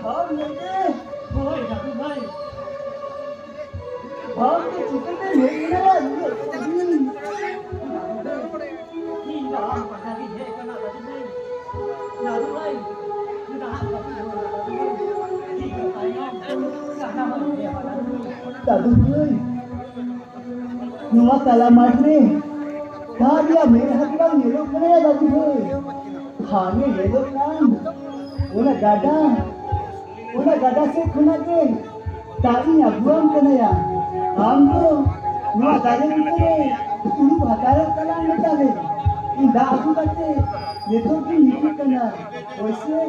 भाव लेके होय जादू भाई भाव के चिकने लेके ना ये ना पता की है करना जादू भाई ना जादू भाई Numa kalamat ni, dia merah kita nyeluk kena ya tadi tu. Hanya nyeluk kan, una gada se kena ke, tadi ya buang kena ya. Ham tu, numa gada ni kena, tu bakaran kalang ni kena. Indah aku kata, itu pun hidup kena. Wese.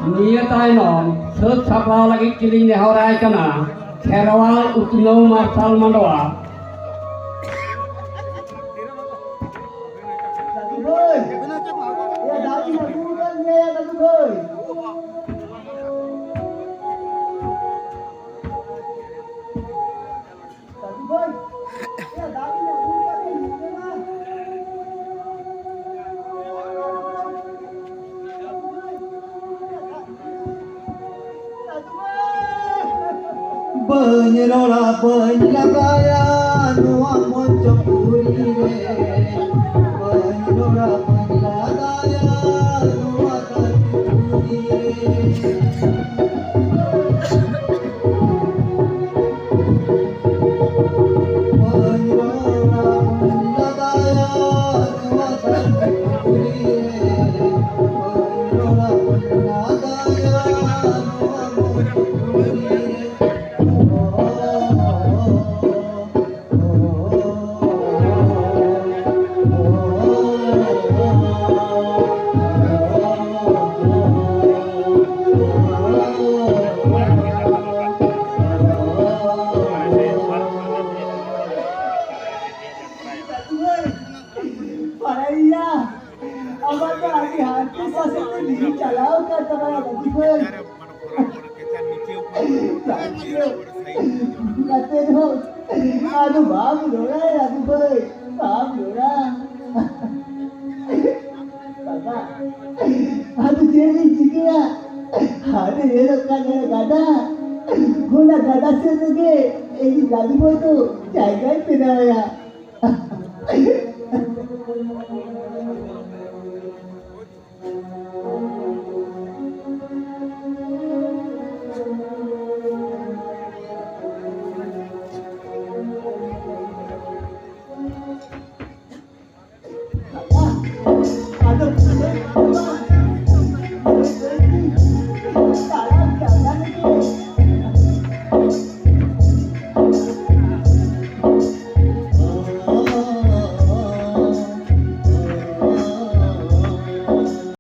Nia tainom, set sapa lagi kiling di horai kana, Kherawal Utino Marsal Mandoa. Satu boy, ya dah cuma bukan ya satu boy. Satu boy, ya dah cuma bukan ya mana. Penyerola penyelagaya nuang moncong puri re. Penyerola penyelagaya nuang puri re. Aduh bang dora ya aduh boy bang dora kakak aduh jadi cikgu aduh ये लोग का गादा गुना गादा से लगे एक गाड़ी बोल तो जाएगा ही पिना या